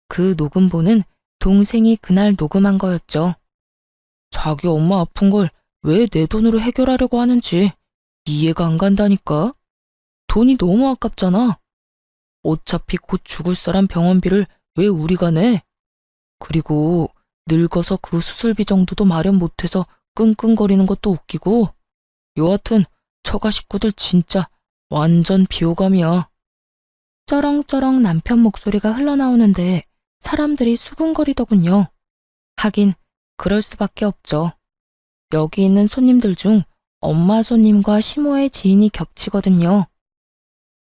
Speaker 1: 그 녹음본은 동생이 그날 녹음한 거였죠. 자기 엄마 아픈 걸 왜 내 돈으로 해결하려고 하는지 이해가 안 간다니까. 돈이 너무 아깝잖아. 어차피 곧 죽을 사람 병원비를 왜 우리가 내? 그리고 늙어서 그 수술비 정도도 마련 못해서 끙끙거리는 것도 웃기고. 여하튼 처가 식구들 진짜 완전 비호감이야. 쩌렁쩌렁 남편 목소리가 흘러나오는데 사람들이 수군거리더군요. 하긴 그럴 수밖에 없죠. 여기 있는 손님들 중 엄마 손님과 시모의 지인이 겹치거든요.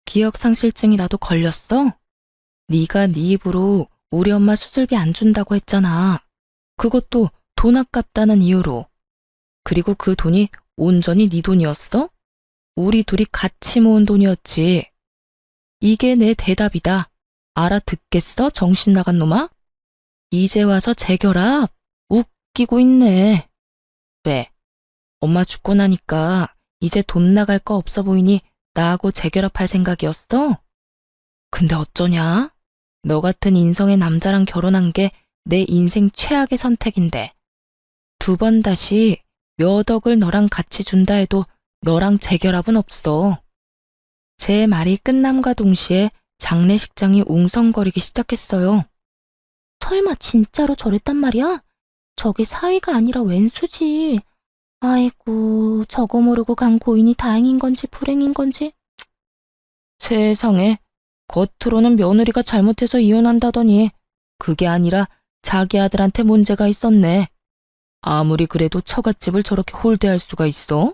Speaker 1: 기억상실증이라도 걸렸어? 네가 네 입으로 우리 엄마 수술비 안 준다고 했잖아. 그것도 돈 아깝다는 이유로. 그리고 그 돈이 온전히 네 돈이었어? 우리 둘이 같이 모은 돈이었지. 이게 내 대답이다. 알아듣겠어, 정신 나간 놈아? 이제 와서 재결합? 웃기고 있네. 왜? 엄마 죽고 나니까 이제 돈 나갈 거 없어 보이니 나하고 재결합할 생각이었어? 근데 어쩌냐? 너 같은 인성의 남자랑 결혼한 게 내 인생 최악의 선택인데. 2번 다시 몇 억을 너랑 같이 준다 해도 너랑 재결합은 없어. 제 말이 끝남과 동시에 장례식장이 웅성거리기 시작했어요. 설마 진짜로 저랬단 말이야? 저게 사위가 아니라 웬수지. 아이고, 저거 모르고 간 고인이 다행인 건지 불행인 건지. 세상에, 겉으로는 며느리가 잘못해서 이혼한다더니 그게 아니라 자기 아들한테 문제가 있었네. 아무리 그래도 처갓집을 저렇게 홀대할 수가 있어?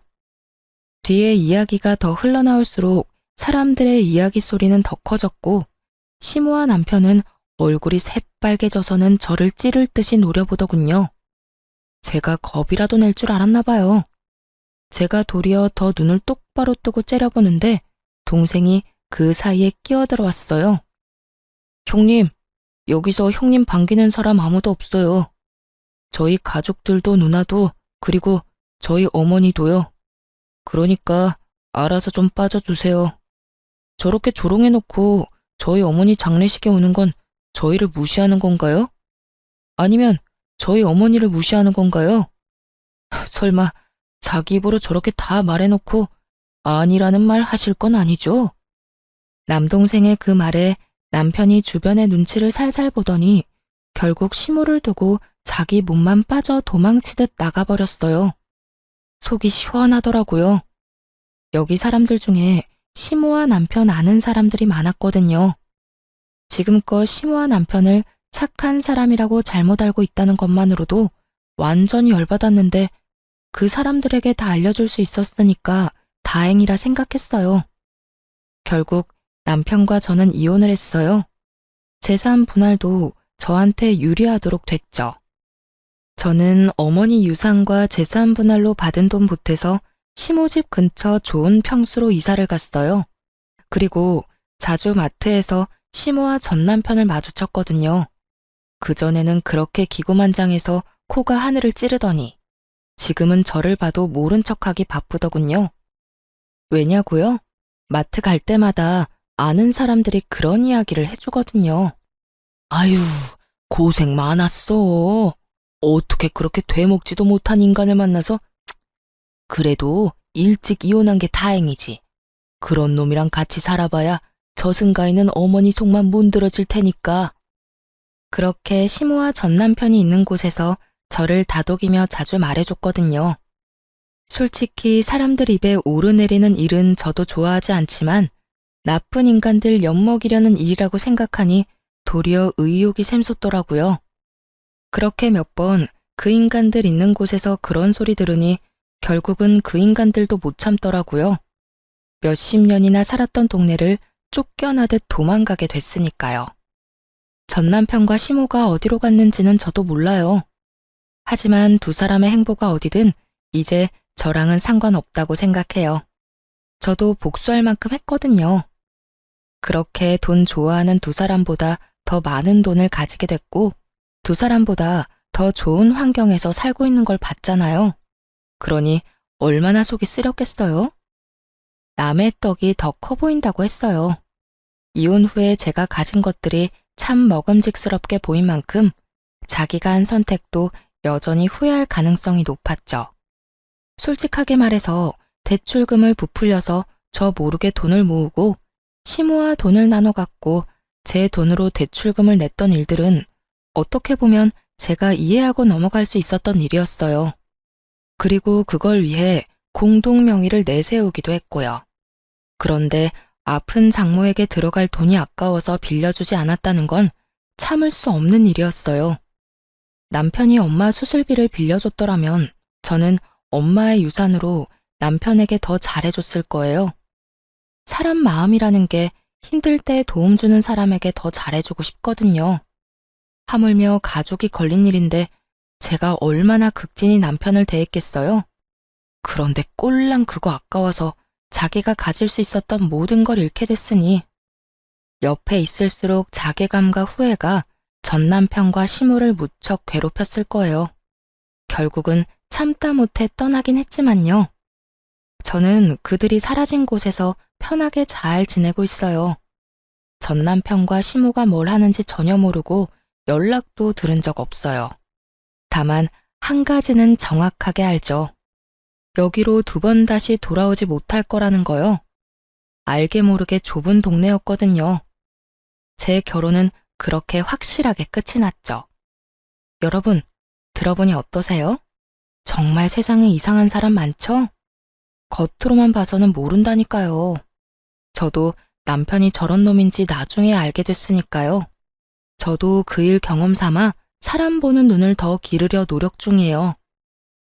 Speaker 1: 뒤에 이야기가 더 흘러나올수록 사람들의 이야기 소리는 더 커졌고 시모와 남편은 얼굴이 새빨개져서는 저를 찌를 듯이 노려보더군요. 제가 겁이라도 낼 줄 알았나 봐요. 제가 도리어 더 눈을 똑바로 뜨고 째려보는데 동생이 그 사이에 끼어들어왔어요. 형님, 여기서 형님 반기는 사람 아무도 없어요. 저희 가족들도 누나도 그리고 저희 어머니도요. 그러니까 알아서 좀 빠져주세요. 저렇게 조롱해놓고 저희 어머니 장례식에 오는 건 저희를 무시하는 건가요? 아니면 저희 어머니를 무시하는 건가요? 설마 자기 입으로 저렇게 다 말해놓고 아니라는 말 하실 건 아니죠? 남동생의 그 말에 남편이 주변의 눈치를 살살 보더니 결국 시모를 두고 자기 몸만 빠져 도망치듯 나가버렸어요. 속이 시원하더라고요. 여기 사람들 중에 시모와 남편 아는 사람들이 많았거든요. 지금껏 시모와 남편을 착한 사람이라고 잘못 알고 있다는 것만으로도 완전히 열받았는데 그 사람들에게 다 알려줄 수 있었으니까 다행이라 생각했어요. 결국 남편과 저는 이혼을 했어요. 재산 분할도 저한테 유리하도록 됐죠. 저는 어머니 유산과 재산 분할로 받은 돈 보태서 시모집 근처 좋은 평수로 이사를 갔어요. 그리고 자주 마트에서 시모와 전 남편을 마주쳤거든요. 그전에는 그렇게 기고만장해서 코가 하늘을 찌르더니 지금은 저를 봐도 모른 척하기 바쁘더군요. 왜냐고요? 마트 갈 때마다 아는 사람들이 그런 이야기를 해주거든요. 아유, 고생 많았어. 어떻게 그렇게 되먹지도 못한 인간을 만나서. 그래도 일찍 이혼한 게 다행이지. 그런 놈이랑 같이 살아봐야 저승가에는 어머니 속만 문드러질 테니까. 그렇게 시모와 전 남편이 있는 곳에서 저를 다독이며 자주 말해줬거든요. 솔직히 사람들 입에 오르내리는 일은 저도 좋아하지 않지만 나쁜 인간들 엿먹이려는 일이라고 생각하니 도리어 의욕이 샘솟더라고요. 그렇게 몇 번 그 인간들 있는 곳에서 그런 소리 들으니 결국은 그 인간들도 못 참더라고요. 몇십 년이나 살았던 동네를 쫓겨나듯 도망가게 됐으니까요. 전 남편과 시모가 어디로 갔는지는 저도 몰라요. 하지만 두 사람의 행보가 어디든 이제 저랑은 상관없다고 생각해요. 저도 복수할 만큼 했거든요. 그렇게 돈 좋아하는 두 사람보다 더 많은 돈을 가지게 됐고 두 사람보다 더 좋은 환경에서 살고 있는 걸 봤잖아요. 그러니 얼마나 속이 쓰렸겠어요? 남의 떡이 더 커 보인다고 했어요. 이혼 후에 제가 가진 것들이 참 먹음직스럽게 보인 만큼 자기가 한 선택도 여전히 후회할 가능성이 높았죠. 솔직하게 말해서 대출금을 부풀려서 저 모르게 돈을 모으고 시모와 돈을 나눠 갖고 제 돈으로 대출금을 냈던 일들은 어떻게 보면 제가 이해하고 넘어갈 수 있었던 일이었어요. 그리고 그걸 위해 공동 명의를 내세우기도 했고요. 그런데 아픈 장모에게 들어갈 돈이 아까워서 빌려주지 않았다는 건 참을 수 없는 일이었어요. 남편이 엄마 수술비를 빌려줬더라면 저는 엄마의 유산으로 남편에게 더 잘해줬을 거예요. 사람 마음이라는 게 힘들 때 도움 주는 사람에게 더 잘해주고 싶거든요. 하물며 가족이 걸린 일인데 제가 얼마나 극진히 남편을 대했겠어요? 그런데 꼴랑 그거 아까워서 자기가 가질 수 있었던 모든 걸 잃게 됐으니 옆에 있을수록 자괴감과 후회가 전 남편과 시모를 무척 괴롭혔을 거예요. 결국은 참다 못해 떠나긴 했지만요. 저는 그들이 사라진 곳에서 편하게 잘 지내고 있어요. 전 남편과 시모가 뭘 하는지 전혀 모르고 연락도 들은 적 없어요. 다만 한 가지는 정확하게 알죠. 여기로 두 번 다시 돌아오지 못할 거라는 거요. 알게 모르게 좁은 동네였거든요. 제 결혼은 그렇게 확실하게 끝이 났죠. 여러분, 들어보니 어떠세요? 정말 세상에 이상한 사람 많죠? 겉으로만 봐서는 모른다니까요. 저도 남편이 저런 놈인지 나중에 알게 됐으니까요. 저도 그 일 경험 삼아 사람 보는 눈을 더 기르려 노력 중이에요.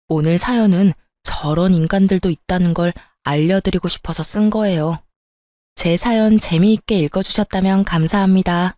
Speaker 1: 오늘 사연은 저런 인간들도 있다는 걸 알려드리고 싶어서 쓴 거예요. 제 사연 재미있게 읽어주셨다면 감사합니다.